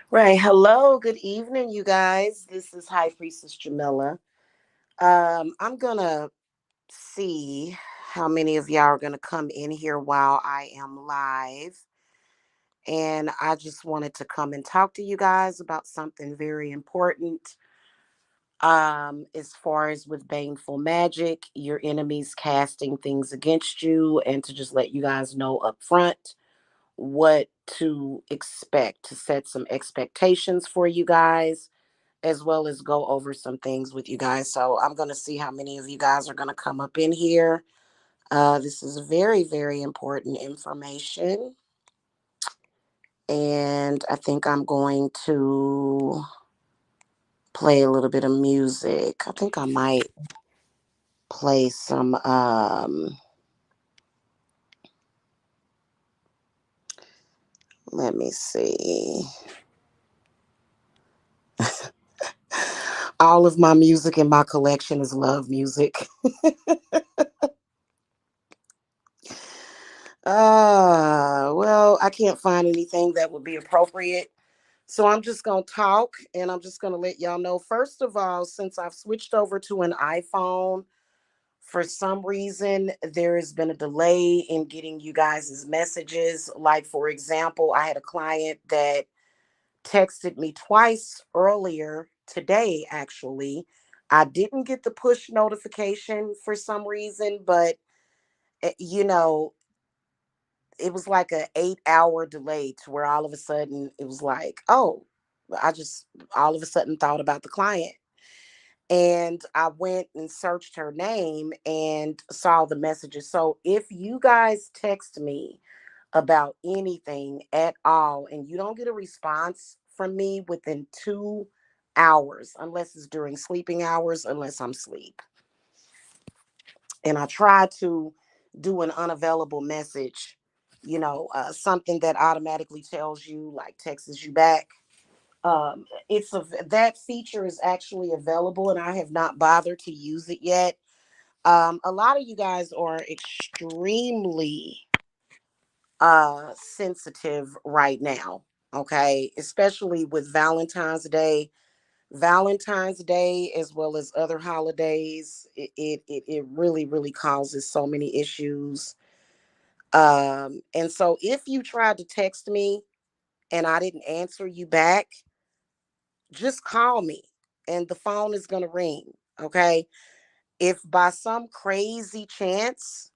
Right. Hello. Good evening, you guys. This is High Priestess Jamila. I'm gonna see how many of y'all are gonna come in here while I am live, and I just wanted to come and talk to you guys about something very important. As far as with baneful magic, your enemies casting things against you, and to just let you guys know up front what to expect, to set some expectations for you guys as well as go over some things with you guys. So I'm going to see how many of you guys are going to come up in here. This is very, very important information. And I think I'm going to play a little bit of music. I think I might play some, let me see. All of my music in my collection is love music. Well, I can't find anything that would be appropriate. So I'm just going to talk and I'm just going to let y'all know. First of all, since I've switched over to an iPhone, for some reason, there has been a delay in getting you guys' messages. Like, for example, I had a client that texted me twice earlier today, actually. I didn't get the push notification for some reason, but you know, it was like a 8 hour delay to where all of a sudden it was like, oh, I just all of a sudden thought about the client. And I went and searched her name and saw the messages. So if you guys text me about anything at all and you don't get a response from me within 2 hours, unless it's during sleeping hours, unless I'm asleep, and I try to do an unavailable message, something that automatically tells you, like texts you back. That feature is actually available, and I have not bothered to use it yet. A lot of you guys are extremely sensitive right now, okay, especially with Valentine's Day, as well as other holidays. It really, really causes so many issues. And so if you tried to text me and I didn't answer you back, just call me and the phone is going to ring. Okay. If by some crazy chance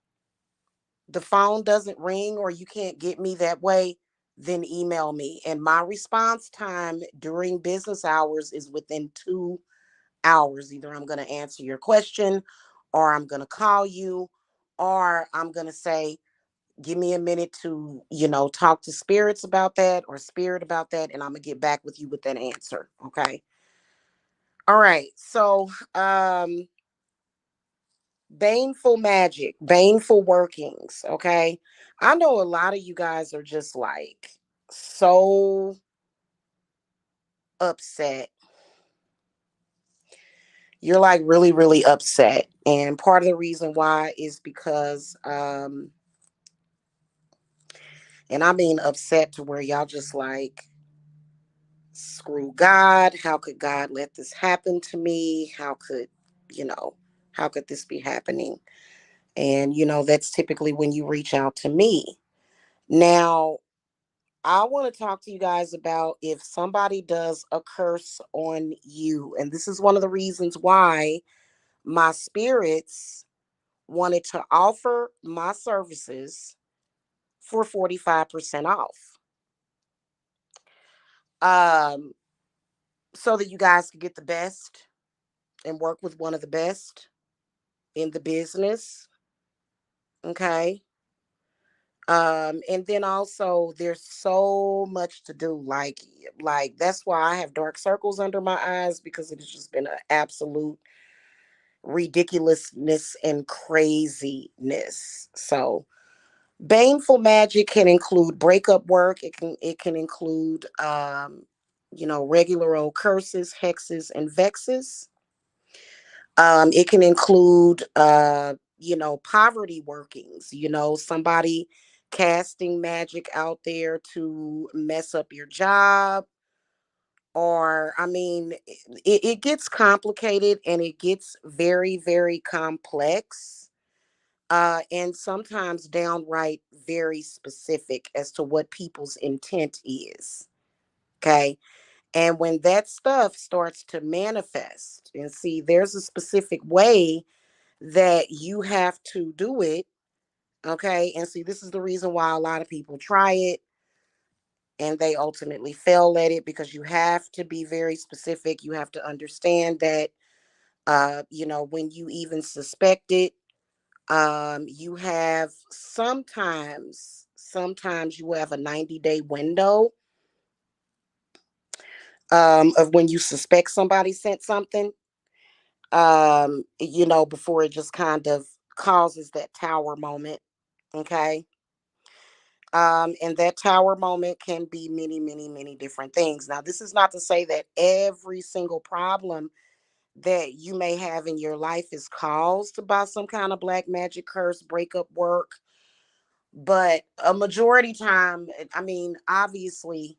the phone doesn't ring or you can't get me that way, then email me. And my response time during business hours is within 2 hours. Either I'm going to answer your question, or I'm going to call you, or I'm going to say, give me a minute to, talk to spirits about that or spirit about that. And I'm going to get back with you with that answer. Okay. All right. So, baneful magic, baneful workings. Okay. I know a lot of you guys are just like so upset. You're like really, really upset. And part of the reason why is because, and I mean upset to where y'all just like, screw God. How could God let this happen to me? You know, how could this be happening? And, that's typically when you reach out to me. Now, I want to talk to you guys about if somebody does a curse on you. And this is one of the reasons why my spirits wanted to offer my services for 45% off. Um, so that you guys could get the best and work with one of the best in the business. Okay. And then also there's so much to do. Like that's why I have dark circles under my eyes, because it has just been an absolute ridiculousness and craziness. So baneful magic can include breakup work. It can include regular old curses, hexes, and vexes. It can include poverty workings, somebody casting magic out there to mess up your job, Or, I mean, it gets complicated and it gets very, very complex. And sometimes downright very specific as to what people's intent is. Okay. And when that stuff starts to manifest, and see, there's a specific way that you have to do it. Okay. And see, this is the reason why a lot of people try it and they ultimately fail at it, because you have to be very specific. You have to understand that, when you even suspect it, you have sometimes you have a 90-day window of when you suspect somebody sent something, before it just kind of causes that tower moment. Okay. And that tower moment can be many, many, many different things. Now, this is not to say that every single problem that you may have in your life is caused by some kind of black magic curse, breakup work, but a majority time, I mean, obviously,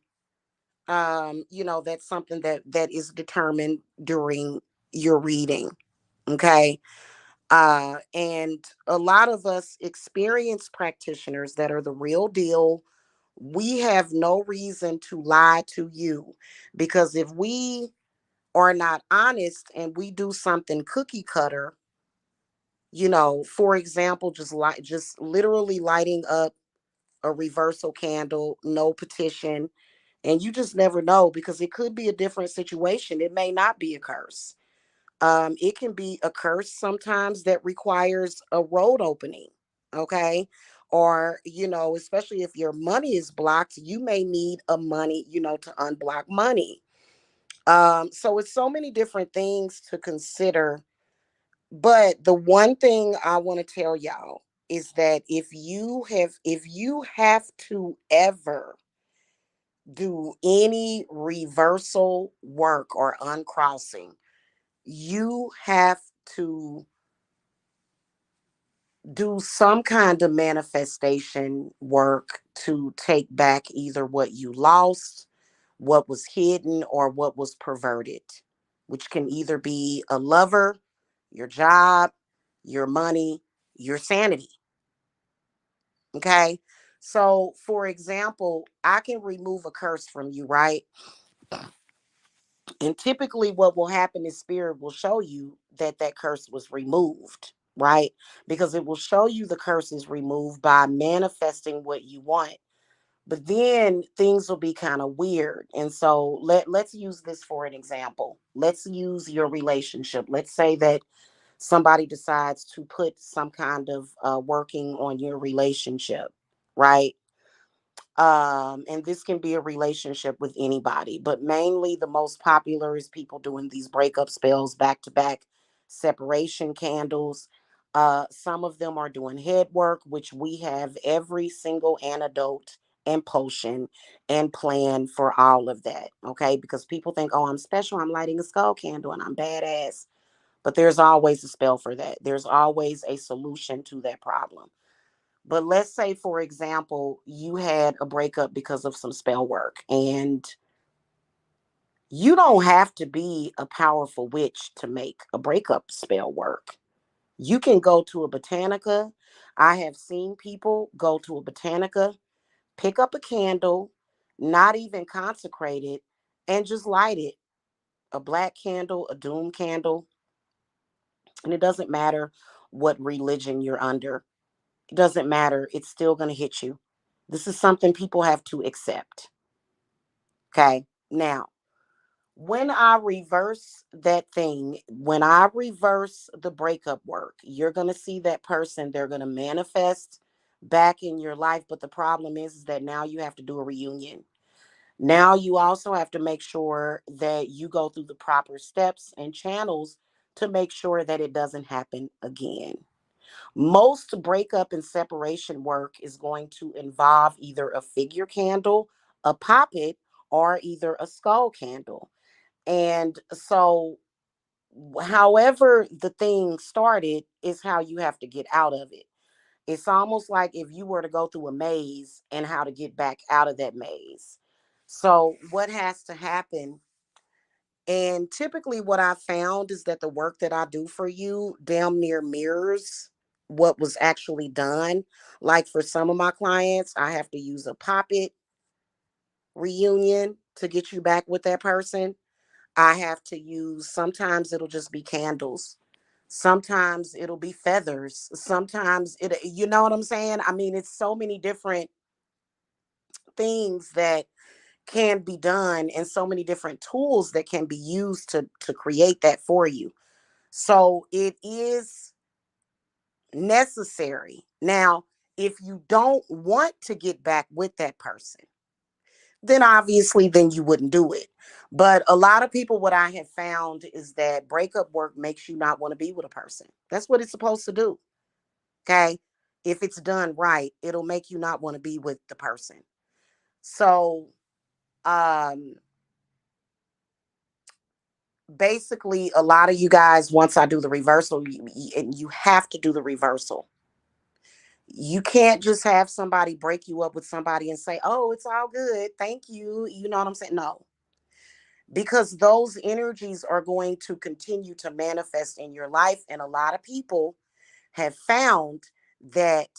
that's something that is determined during your reading. Okay. And a lot of us experienced practitioners that are the real deal, we have no reason to lie to you, because if we are not honest and we do something cookie cutter, for example, just literally lighting up a reversal candle, no petition, and you just never know, because it could be a different situation. It may not be a curse. It can be a curse sometimes that requires a road opening. Okay. Or, especially if your money is blocked, you may need a money, to unblock money. So it's so many different things to consider. But the one thing I want to tell y'all is that if you have to ever do any reversal work or uncrossing, you have to do some kind of manifestation work to take back either what you lost, what was hidden, or what was perverted, which can either be a lover, your job, your money, your sanity. Okay. So, for example, I can remove a curse from you, right? And typically, what will happen is spirit will show you that that curse was removed, right? Because it will show you the curse is removed by manifesting what you want. But then things will be kind of weird. And so let's use this for an example. Let's use your relationship. Let's say that somebody decides to put some kind of working on your relationship, right? And this can be a relationship with anybody, but mainly the most popular is people doing these breakup spells, back to back separation candles. Some of them are doing head work, which we have every single antidote and potion and plan for all of that. Okay. Because people think, oh, I'm special, I'm lighting a skull candle and I'm badass. But there's always a spell for that. There's always a solution to that problem. But let's say, for example, you had a breakup because of some spell work, and you don't have to be a powerful witch to make a breakup spell work. You can go to a botanica. I have seen people go to a botanica, pick up a candle, not even consecrate it, and just light it. A black candle, a doom candle, and it doesn't matter what religion you're under. It doesn't matter. It's still going to hit you. This is something people have to accept. Okay. Now, when I reverse that thing, when I reverse the breakup work, you're going to see that person. They're going to manifest back in your life. But the problem is that now you have to do a reunion. Now you also have to make sure that you go through the proper steps and channels to make sure that it doesn't happen again. Most breakup and separation work is going to involve either a figure candle, a poppet, or either a skull candle. And so, however the thing started is how you have to get out of it. It's almost like if you were to go through a maze and how to get back out of that maze. So, what has to happen? And typically, what I found is that the work that I do for you damn near mirrors what was actually done. Like for some of my clients, I have to use a pop-it reunion to get you back with that person. I have to use, sometimes it'll just be candles. Sometimes it'll be feathers. Sometimes you know what I'm saying? I mean, it's so many different things that can be done and so many different tools that can be used to create that for you. So it is necessary. Now, if you don't want to get back with that person, then obviously then you wouldn't do it. But a lot of people, what I have found is that breakup work makes you not want to be with a person. That's what it's supposed to do. Okay. If it's done right, it'll make you not want to be with the person. So um basically, a lot of you guys, once I do the reversal, and you have to do the reversal. You can't just have somebody break you up with somebody and say, oh, it's all good, thank you, you know what I'm saying? No, because those energies are going to continue to manifest in your life. And a lot of people have found that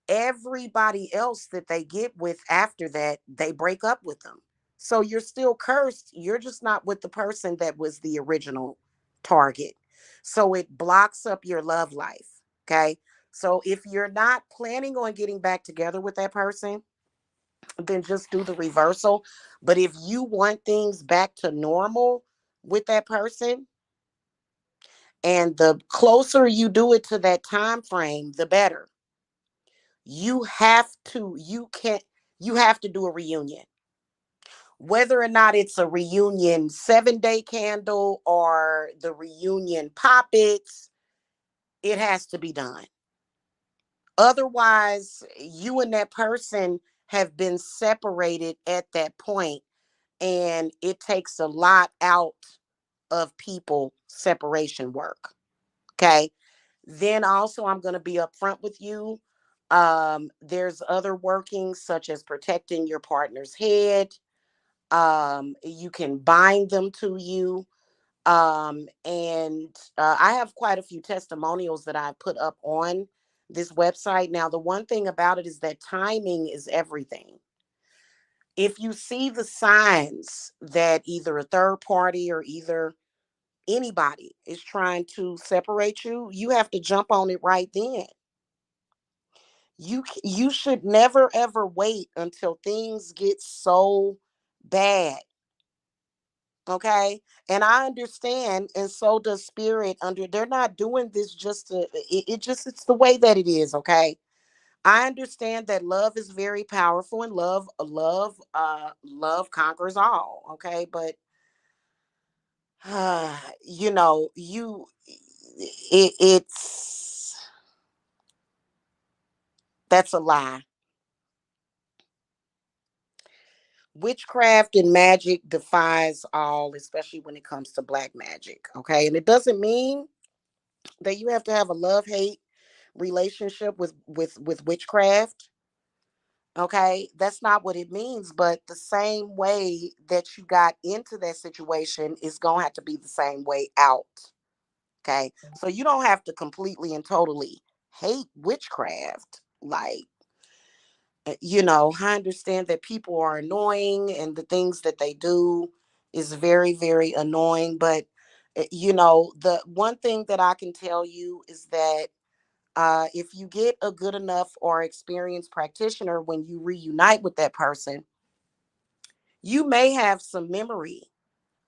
everybody else that they get with after that, they break up with them. So you're still cursed. You're just not with the person that was the original target. So it blocks up your love life. Okay. So if you're not planning on getting back together with that person, then just do the reversal. But if you want things back to normal with that person, and the closer you do it to that time frame, the better. You have to do a reunion. Whether or not it's a reunion 7-day candle or the reunion poppets, it has to be done. Otherwise, you and that person have been separated at that point, and it takes a lot out of people separation work. Okay. Then also, I'm going to be upfront with you. There's other workings such as protecting your partner's head. You can bind them to you. And I have quite a few testimonials that I put up on this website. Now, the one thing about it is that timing is everything. If you see the signs that either a third party or either anybody is trying to separate you, you have to jump on it right then. You should never ever wait until things get so bad. Okay. And I understand, and so does spirit. Under They're not doing this just to it just, it's the way that it is. Okay. I understand that love is very powerful, and love conquers all. Okay. But you know, it's that's a lie. Witchcraft and magic defies all, especially when it comes to black magic. Okay. And it doesn't mean that you have to have a love-hate relationship with witchcraft. Okay. That's not what it means. But the same way that you got into that situation is going to have to be the same way out. Okay. So you don't have to completely and totally hate witchcraft. Like, I understand that people are annoying and the things that they do is very, very annoying. But, the one thing that I can tell you is that if you get a good enough or experienced practitioner when you reunite with that person, you may have some memory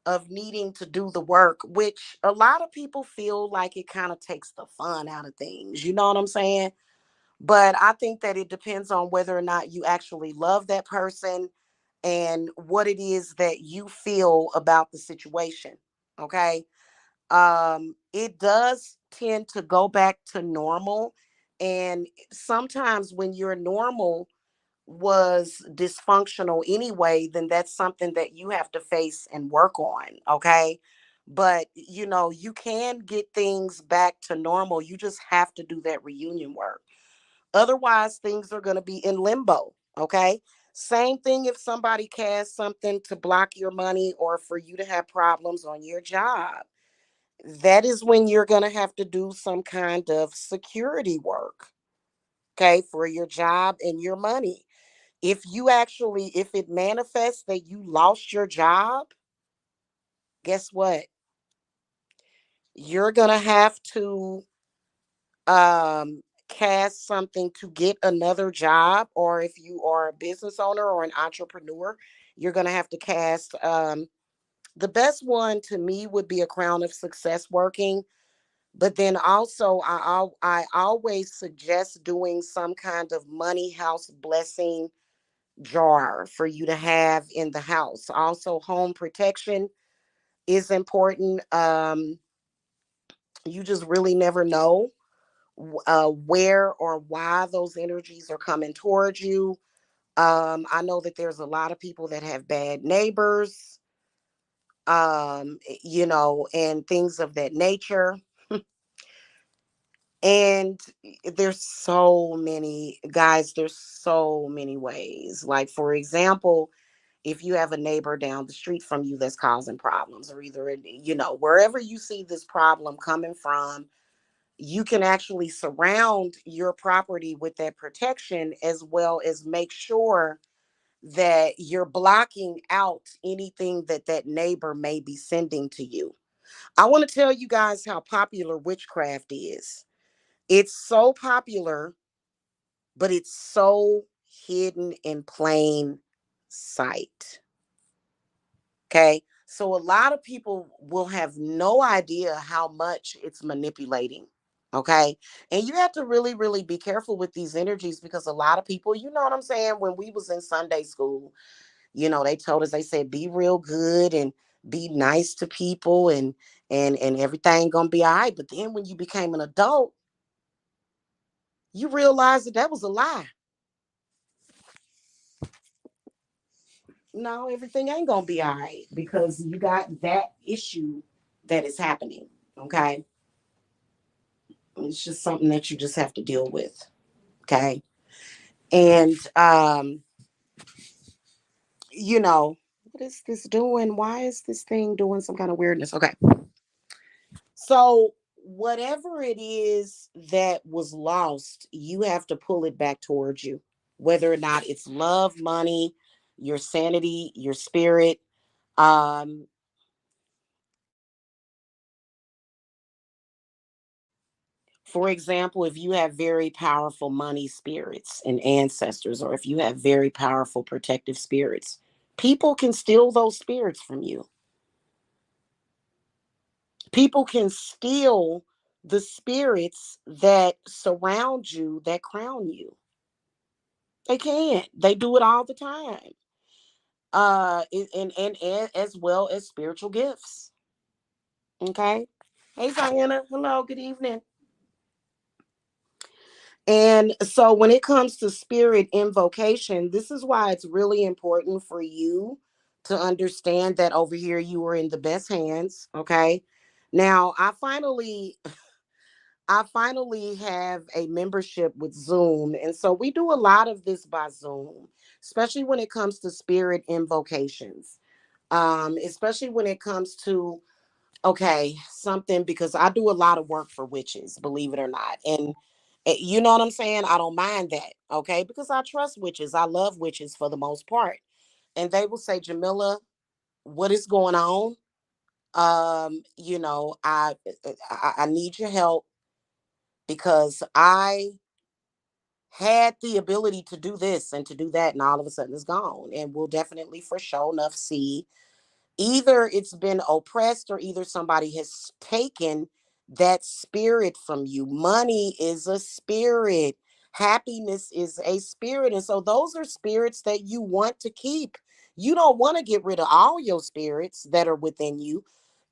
of needing to do the work, which a lot of people feel like it kind of takes the fun out of things. You know what I'm saying? But I think that it depends on whether or not you actually love that person and what it is that you feel about the situation. Okay. It does tend to go back to normal. And sometimes when your normal was dysfunctional anyway, then that's something that you have to face and work on. Okay. But you can get things back to normal. You just have to do that reunion work. Otherwise, things are going to be in limbo. Okay. Same thing if somebody casts something to block your money or for you to have problems on your job. That is when you're going to have to do some kind of security work, okay, for your job and your money. If it manifests that you lost your job, guess what? You're going to have to cast something to get another job, or if you are a business owner or an entrepreneur, you're going to have to cast the best one to me would be a crown of success working. But then also, I always suggest doing some kind of money house blessing jar for you to have in the house. Also, home protection is important. You just really never know where or why those energies are coming towards you. I know that there's a lot of people that have bad neighbors, and things of that nature. And there's so many guys, there's so many ways. Like, for example, if you have a neighbor down the street from you that's causing problems, or either, wherever you see this problem coming from, you can actually surround your property with that protection, as well as make sure that you're blocking out anything that that neighbor may be sending to you. I want to tell you guys how popular witchcraft is. It's so popular, but it's so hidden in plain sight. Okay. So a lot of people will have no idea how much it's manipulating. Okay. And you have to really, really be careful with these energies, because a lot of people, you know what I'm saying? When we was in Sunday school, they told us, they said, be real good and be nice to people, and everything gonna be all right. But then when you became an adult, you realize that that was a lie. No, everything ain't gonna be all right, because you got that issue that is happening. Okay. It's just something that you just have to deal with. Okay. And what is this doing? Why is this thing doing some kind of weirdness? Okay. So whatever it is that was lost, you have to pull it back towards you. Whether or not it's love, money, your sanity, your spirit. Um, For example, if you have very powerful money spirits and ancestors, or if you have very powerful protective spirits, people can steal those spirits from you. People can steal the spirits that surround you, that crown you. They can. They do it all the time. And as well as spiritual gifts. Okay. Hey, Diana. Hello. Good evening. And so when it comes to spirit invocation, this is why it's really important for you to understand that over here you are in the best hands, okay? Now, I finally have a membership with Zoom, and so we do a lot of this by Zoom, especially when it comes to spirit invocations. Especially when it comes to, okay, something, because I do a lot of work for witches, believe it or not. And you know what I'm saying? I don't mind that, okay? Because I trust witches. I love witches for the most part. And they will say, Jamila, what is going on? I need your help, because I had the ability to do this and to do that, and all of a sudden it's gone. And we'll definitely for sure enough see either it's been oppressed, or either somebody has taken that spirit from you. Money is a spirit, happiness is a spirit, and so those are spirits that you want to keep. You don't want to get rid of all your spirits that are within you.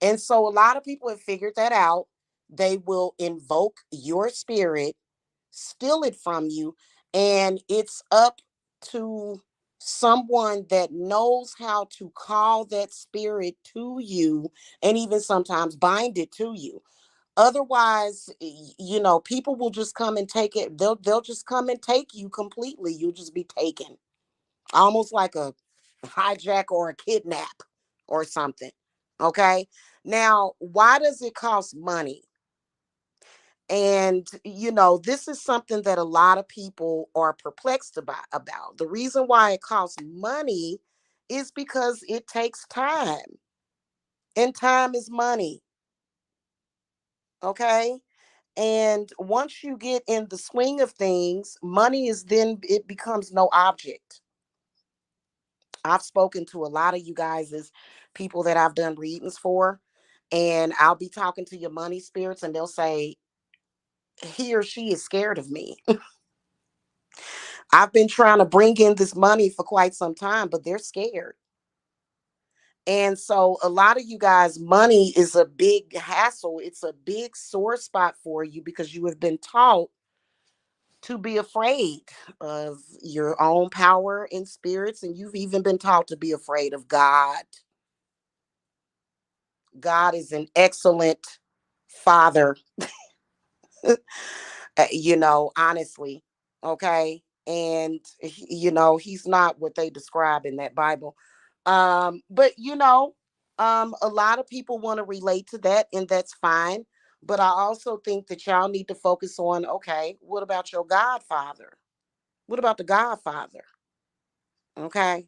And so a lot of people have figured that out. They will invoke your spirit, steal it from you, and it's up to someone that knows how to call that spirit to you, and even sometimes bind it to you. Otherwise, people will just come and take it. They'll just come and take you completely. You'll just be taken. almost like a hijack or a kidnap or something. Okay. Now, why does it cost money? And this is something that a lot of people are perplexed about. The reason why it costs money is because it takes time, and time is money. Okay. And once you get in the swing of things, money is then it becomes no object. I've spoken to a lot of you guys as people that I've done readings for, and I'll be talking to your money spirits, and they'll say, he or she is scared of me. I've been trying to bring in this money for quite some time, but they're scared. And so a lot of you guys, money is a big hassle. It's a big sore spot for you because you have been taught to be afraid of your own power and spirits. And you've even been taught to be afraid of God. God is an excellent father, honestly. Okay. And, he's not what they describe in that Bible. But, a lot of people want to relate to that, and that's fine. But I also think that y'all need to focus on, okay, what about your Godfather? What about the Godfather? Okay.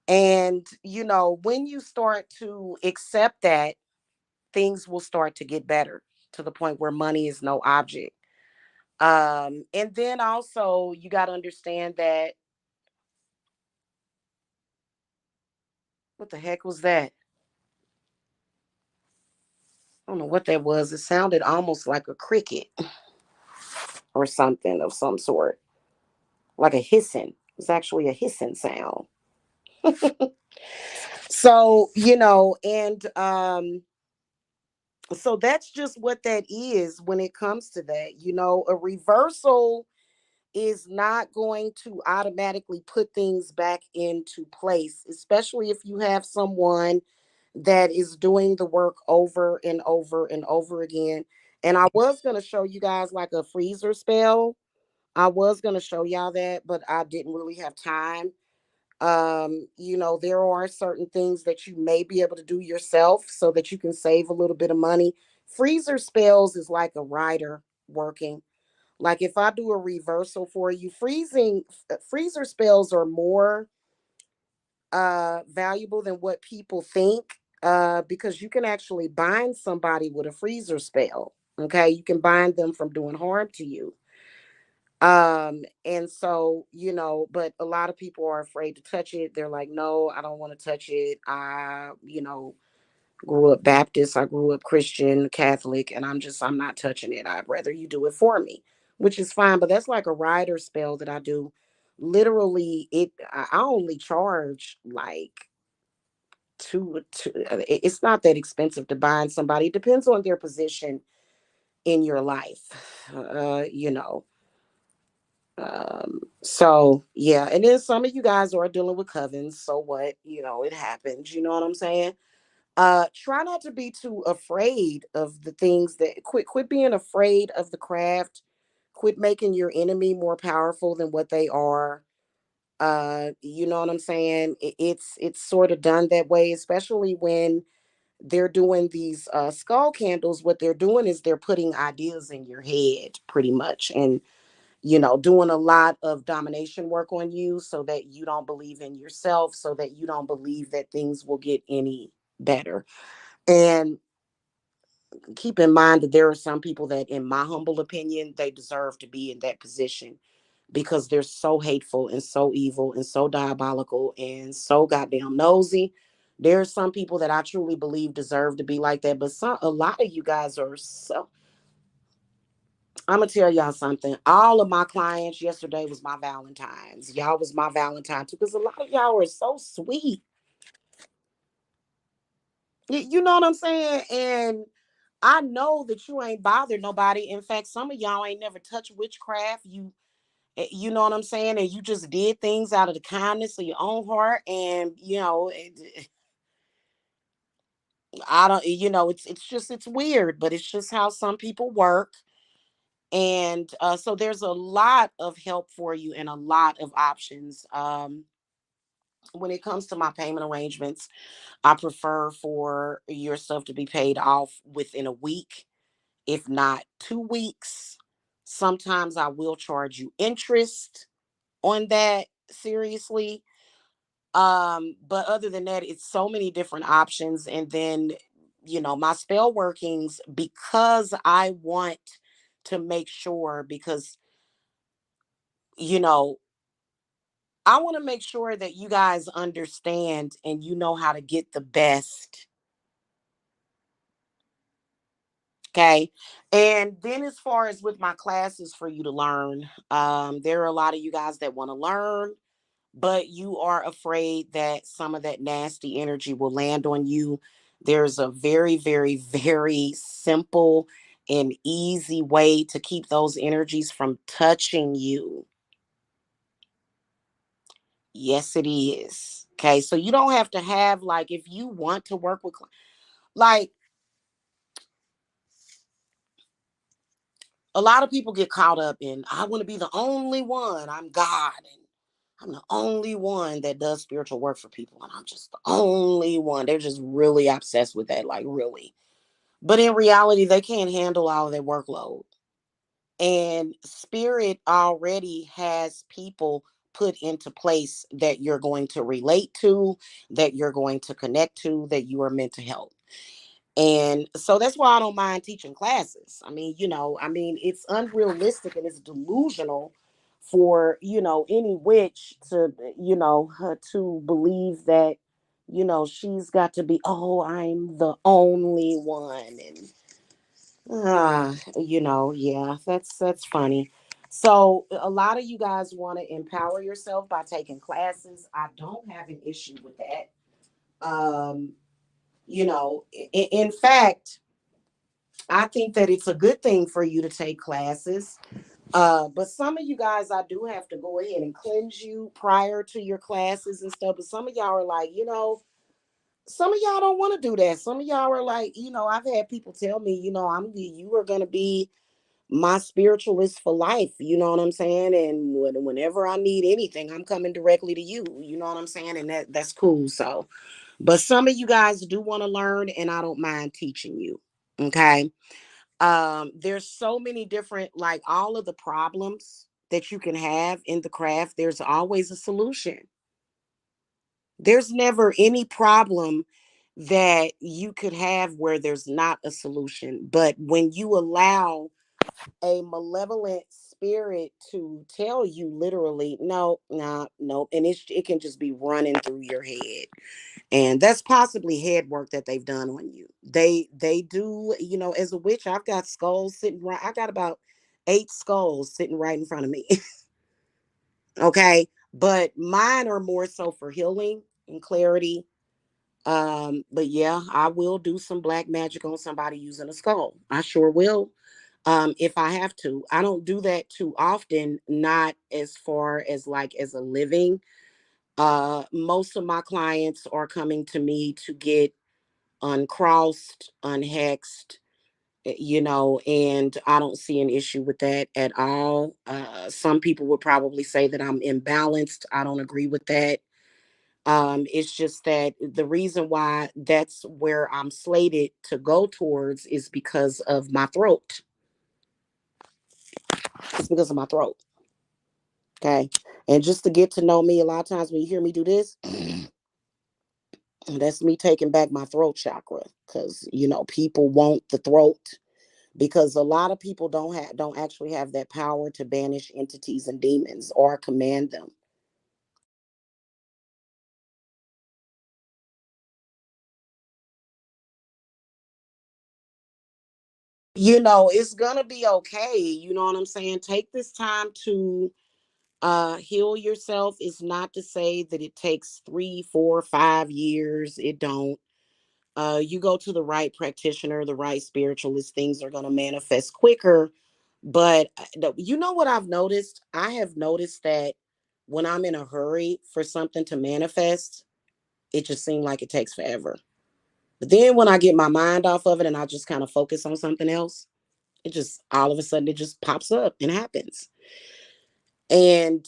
And, when you start to accept that, things will start to get better to the point where money is no object. And then also you got to understand that, what the heck was that? I don't know what that was. It sounded almost like a cricket or something of some sort, like a hissing. It's actually a hissing sound. So, and so that's just what that is when it comes to that. A reversal is not going to automatically put things back into place, especially if you have someone that is doing the work over and over and over again. And I was going to show you guys like a freezer spell. I was going to show y'all that, but I didn't really have time. There are certain things that you may be able to do yourself so that you can save a little bit of money. Freezer spells is like a writer working. Like if I do a reversal for you, freezer spells are more valuable than what people think, because you can actually bind somebody with a freezer spell. Okay, you can bind them from doing harm to you. And so, but a lot of people are afraid to touch it. They're like, no, I don't want to touch it. I, grew up Baptist, I grew up Christian, Catholic, and I'm not touching it. I'd rather you do it for me, which is fine. But that's like a rider spell that I do. Literally, I only charge like two. It's not that expensive to bind somebody. It depends on their position in your life. Uh, you know. So yeah, and then some of you guys are dealing with covens. So what? It happens. You know what I'm saying? Try not to be too afraid of the things that quit being afraid of the craft. Quit making your enemy more powerful than what they are. You know what I'm saying? It's sort of done that way, especially when they're doing these skull candles. What they're doing is they're putting ideas in your head pretty much, and doing a lot of domination work on you so that you don't believe in yourself, so that you don't believe that things will get any better. And keep in mind that there are some people that, in my humble opinion, they deserve to be in that position because they're so hateful and so evil and so diabolical and so goddamn nosy. There are some people that I truly believe deserve to be like that, but a lot of you guys are so. I'm gonna tell y'all something. All of my clients yesterday was my Valentine's. Y'all was my Valentine too, because a lot of y'all are so sweet. You know what I'm saying? And I know that you ain't bothered nobody. In fact, some of y'all ain't never touched witchcraft. You know what I'm saying? And you just did things out of the kindness of your own heart. And I don't. It's weird, but it's just how some people work. And so there's a lot of help for you and a lot of options. When it comes to my payment arrangements, I prefer for your stuff to be paid off within a week, if not 2 weeks. Sometimes I will charge you interest on that, seriously. But other than that, it's so many different options. And then, my spell workings, because I want to make sure, because, you know, I want to make sure that you guys understand and you know how to get the best. Okay. And then, as far as with my classes for you to learn, there are a lot of you guys that want to learn, but you are afraid that some of that nasty energy will land on you. There's a very, very, very simple and easy way to keep those energies from touching you. Yes, it is. Okay. So you don't have to have, like, if you want to work with, like, a lot of people get caught up in, I want to be the only one. I'm God. And I'm the only one that does spiritual work for people. And I'm just the only one. They're just really obsessed with that. Like, really. But in reality, they can't handle all of their workload. And spirit already has people put into place that you're going to relate to, that you're going to connect to, that you are meant to help. And so that's why I don't mind teaching classes. It's unrealistic and it's delusional for, any witch to, to believe that, she's got to be, oh, I'm the only one. And, yeah, that's funny. So a lot of you guys want to empower yourself by taking classes. I don't have an issue with that. In fact, I think that it's a good thing for you to take classes. But some of you guys, I do have to go ahead and cleanse you prior to your classes and stuff. But some of y'all are like, some of y'all don't want to do that. Some of y'all are like, I've had people tell me, you are gonna be my spiritualist for life. You know what I'm saying? And whenever I need anything, I'm coming directly to you. You know what I'm saying? And that's cool. So, but some of you guys do want to learn, and I don't mind teaching you. Okay. There's so many different, like, all of the problems that you can have in the craft, there's always a solution. There's never any problem that you could have where there's not a solution. But when you allow a malevolent spirit to tell you literally, no, no, no, and it can just be running through your head. And that's possibly head work that they've done on you. They do, as a witch, I've got skulls sitting right, I got about 8 skulls sitting right in front of me. Okay. But mine are more so for healing and clarity. But yeah, I will do some black magic on somebody using a skull. I sure will. If I have to. I don't do that too often, not as far as, like, as a living. Most of my clients are coming to me to get uncrossed, unhexed, and I don't see an issue with that at all. Some people would probably say that I'm imbalanced. I don't agree with that. It's just that the reason why that's where I'm slated to go towards is because of my throat. It's because of my throat. Okay. And just to get to know me, a lot of times when you hear me do this, that's me taking back my throat chakra. Because, people want the throat, because a lot of people don't actually have that power to banish entities and demons or command them. It's gonna be okay. You know what I'm saying? Take this time to heal yourself. Is not to say that it takes 3, 4, 5 years. It don't. You go to the right practitioner, the right spiritualist, things are gonna manifest quicker. But you know what I've noticed? I have noticed that when I'm in a hurry for something to manifest, it just seems like it takes forever. But then when I get my mind off of it and I just kind of focus on something else, It just all of a sudden it just pops up and happens. And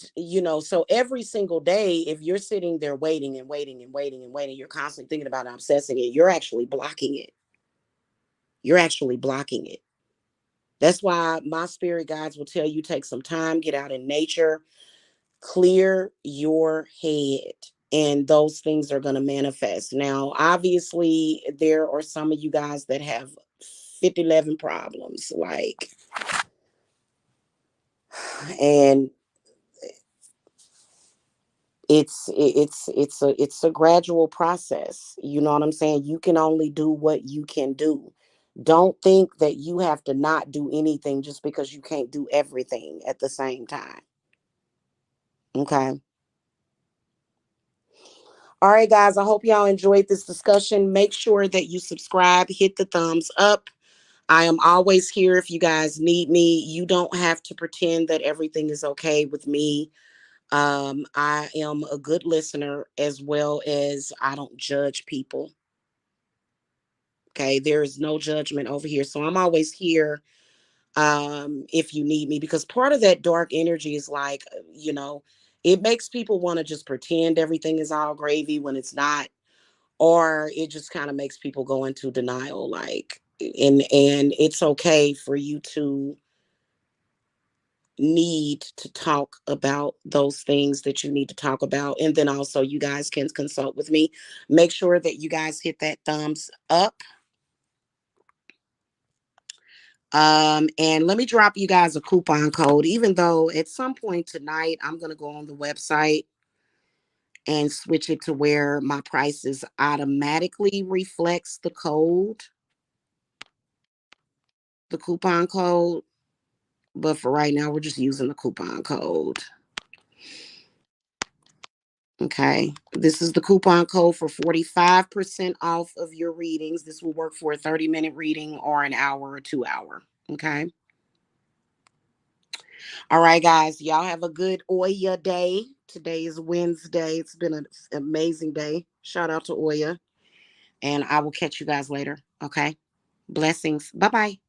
so every single day, if you're sitting there waiting and waiting and waiting and waiting, you're constantly thinking about it, obsessing it, you're actually blocking it. You're actually blocking it. That's why my spirit guides will tell you take some time, get out in nature, clear your head, and those things are going to manifest. Now, obviously, there are some of you guys that have 5011 problems, like, and it's a gradual process. You know what I'm saying? You can only do what you can do. Don't think that you have to not do anything just because you can't do everything at the same time. Okay. All right, guys, I hope y'all enjoyed this discussion. Make sure that you subscribe, hit the thumbs up. I am always here if you guys need me. You don't have to pretend that everything is okay with me. I am a good listener, as well as I don't judge people. Okay, there is no judgment over here. So I'm always here if you need me, because part of that dark energy is like, it makes people want to just pretend everything is all gravy when it's not, or it just kind of makes people go into denial, like, and it's okay for you to need to talk about those things that you need to talk about. And then also you guys can consult with me. Make sure that you guys hit that thumbs up. And let me drop you guys a coupon code, even though at some point tonight I'm going to go on the website and switch it to where my prices automatically reflects the coupon code. But for right now, we're just using the coupon code. Okay. This is the coupon code for 45% off of your readings. This will work for a 30-minute reading or an hour or 2 hour. Okay. All right, guys. Y'all have a good Oya day. Today is Wednesday. It's been an amazing day. Shout out to Oya. And I will catch you guys later. Okay. Blessings. Bye bye.